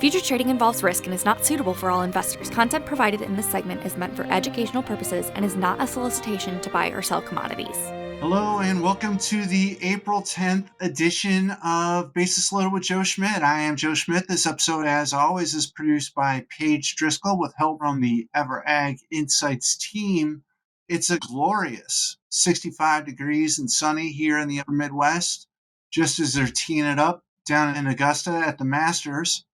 Futures trading involves risk and is not suitable for all investors. Content provided in this segment is meant for educational purposes and is not a solicitation to buy or sell commodities. Hello and welcome to the April 10th edition of Basis Loaded with Joe Schmit. I am Joe Schmit. This episode, as always, is produced by Paige Driscoll with help from the EverAg Insights team. It's a glorious 65 degrees and sunny here in the upper Midwest, just as they're teeing it up down in Augusta at the Masters.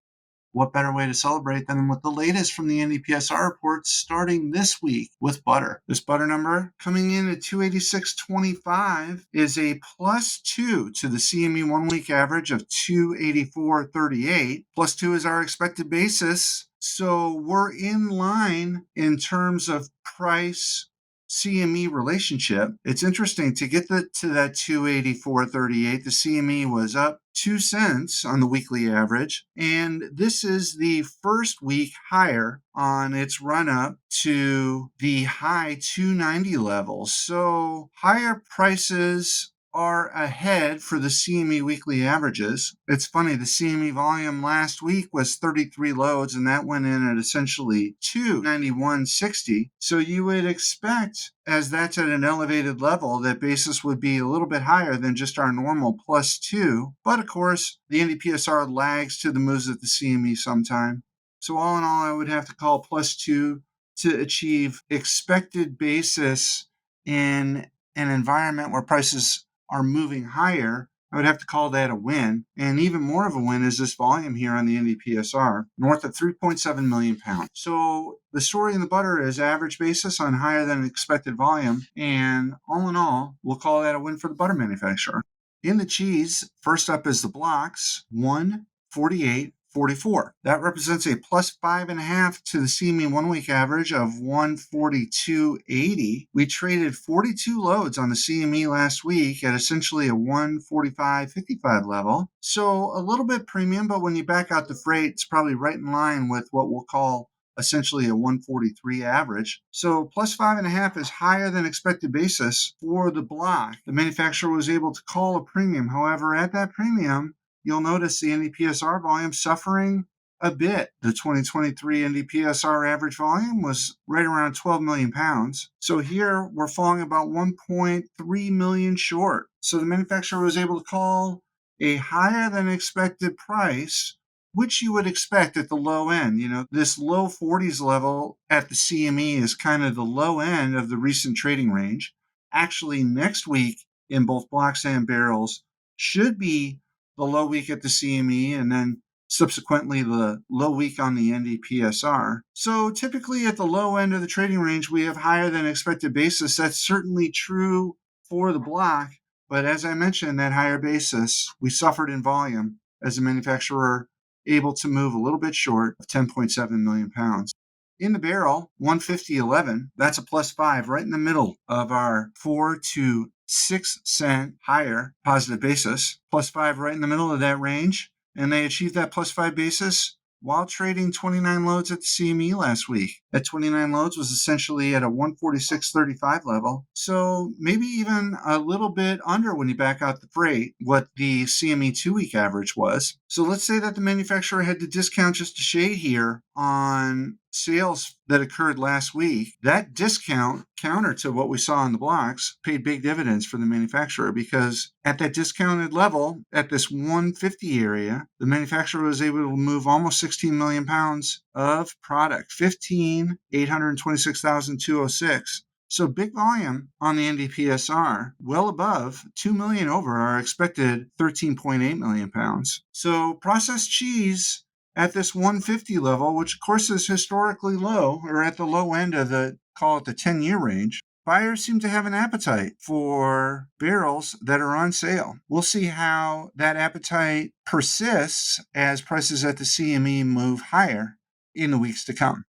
What better way to celebrate than with the latest from the NDPSR reports starting this week with butter. This butter number coming in at 286.25 is a +2 to the CME 1-week average of 284.38. +2 is our expected basis. So we're in line in terms of price CME relationship. It's interesting to get to that 284.38. The CME was up 2 cents on the weekly average, and this is the first week higher on its run up to the high 290 levels. So higher prices are ahead for the CME weekly averages. It's funny, the CME volume last week was 33 loads, and that went in at essentially 291.60. So you would expect, as that's at an elevated level, that basis would be a little bit higher than just our normal +2. But of course, the NDPSR lags to the moves at the CME sometime. So all in all, I would have to call +2 to achieve expected basis in an environment where prices are moving higher. I would have to call that a win. And even more of a win is this volume here on the NDPSR, north of 3.7 million pounds. So the story in the butter is average basis on higher than expected volume. And all in all, we'll call that a win for the butter manufacturer. In the cheese, first up is the blocks, 148.44. That represents a +5.5 to the CME 1-week average of 142.80. We traded 42 loads on the CME last week at essentially a 145.55 level. So a little bit premium, but when you back out the freight, it's probably right in line with what we'll call essentially a 143 average. So +5.5 is higher than expected basis for the block. The manufacturer was able to call a premium. However, at that premium, you'll notice the NDPSR volume suffering a bit. The 2023 NDPSR average volume was right around 12 million pounds. So here we're falling about 1.3 million short. So the manufacturer was able to call a higher than expected price, which you would expect at the low end. This low 40s level at the CME is kind of the low end of the recent trading range. Actually, next week in both blocks and barrels should be the low week at the CME, and then subsequently the low week on the NDPSR. So typically at the low end of the trading range, we have higher than expected basis. That's certainly true for the block, but as I mentioned, that higher basis, we suffered in volume as a manufacturer able to move a little bit short of 10.7 million pounds. In the barrel, 150.11, that's a +5 right in the middle of our 4 to 6 cent higher positive basis, +5 right in the middle of that range. And they achieved that +5 basis while trading 29 loads at the CME last week. That 29 loads was essentially at a 146.35 level. So maybe even a little bit under when you back out the freight, what the CME 2-week average was. So let's say that the manufacturer had to discount just a shade here on sales that occurred last week. That discount, counter to what we saw in the blocks, paid big dividends for the manufacturer, because at that discounted level, at this 150 area, the manufacturer was able to move almost 16 million pounds of product, 826,206. So big volume on the NDPSR, well above 2 million over our expected 13.8 million pounds. So processed cheese at this 150 level, which of course is historically low, or at the low end of call it the 10-year range, buyers seem to have an appetite for barrels that are on sale. We'll see how that appetite persists as prices at the CME move higher in the weeks to come.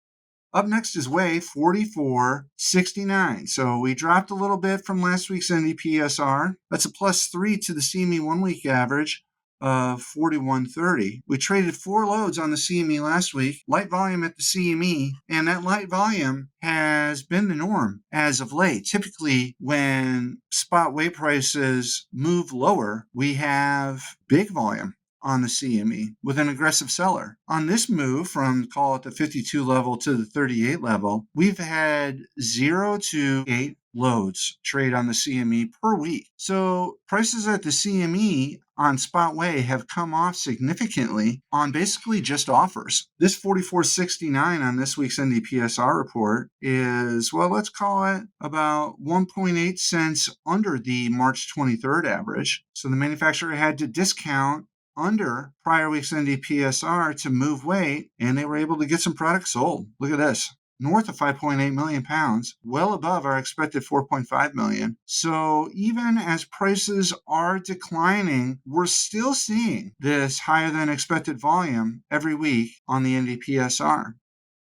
Up next is whey, 44.69. So we dropped a little bit from last week's NDPSR. That's a +3 to the CME 1-week average of 41.30. We traded 4 loads on the CME last week, light volume at the CME, and that light volume has been the norm as of late. Typically, when spot whey prices move lower, we have big volume on the CME with an aggressive seller. On this move from, call it the 52 level to the 38 level, we've had 0 to 8 loads trade on the CME per week. So prices at the CME on spot way have come off significantly on basically just offers. This 44.69 on this week's NDPSR report is, well, let's call it about 1.8 cents under the March 23rd average. So the manufacturer had to discount under prior week's NDPSR to move weight, and they were able to get some products sold. Look at this. North of 5.8 million pounds, well above our expected 4.5 million. So even as prices are declining, we're still seeing this higher than expected volume every week on the NDPSR.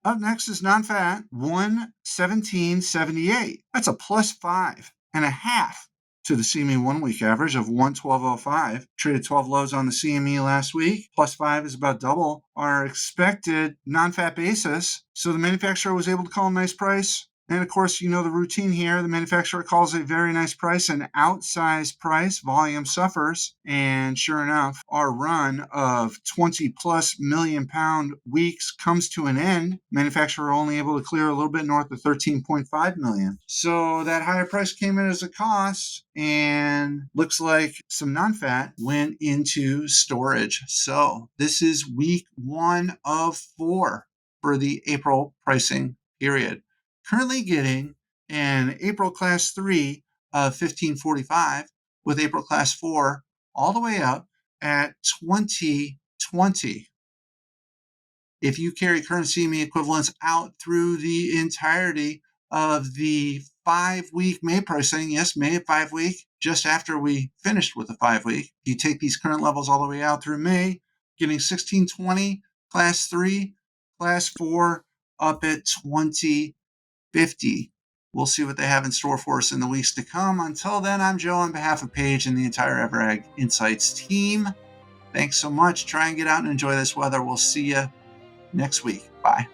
Up next is non-fat, 117.78. That's a plus 5.5 to the CME 1 week average of 112.05. Traded 12 lows on the CME last week. Plus 5 is about double our expected non-fat basis. So the manufacturer was able to call a nice price. And of course, you know the routine here. The manufacturer calls a very nice price, an outsized price. Volume suffers. And sure enough, our run of 20 plus million pound weeks comes to an end. Manufacturer only able to clear a little bit north of 13.5 million. So that higher price came in as a cost, and looks like some non-fat went into storage. So this is week 1 of 4 for the April pricing period. Currently getting an April class 3 of 1545 with April class 4 all the way up at 2020. If you carry current CME equivalents out through the entirety of the 5-week May pricing, yes, May at 5-week, just after we finished with the 5-week, you take these current levels all the way out through May, getting 1620, class 3, class 4 up at 2050. We'll see what they have in store for us in the weeks to come. Until then, I'm Joe on behalf of Paige and the entire EverAg Insights team. Thanks so much. Try and get out and enjoy this weather. We'll see you next week. Bye.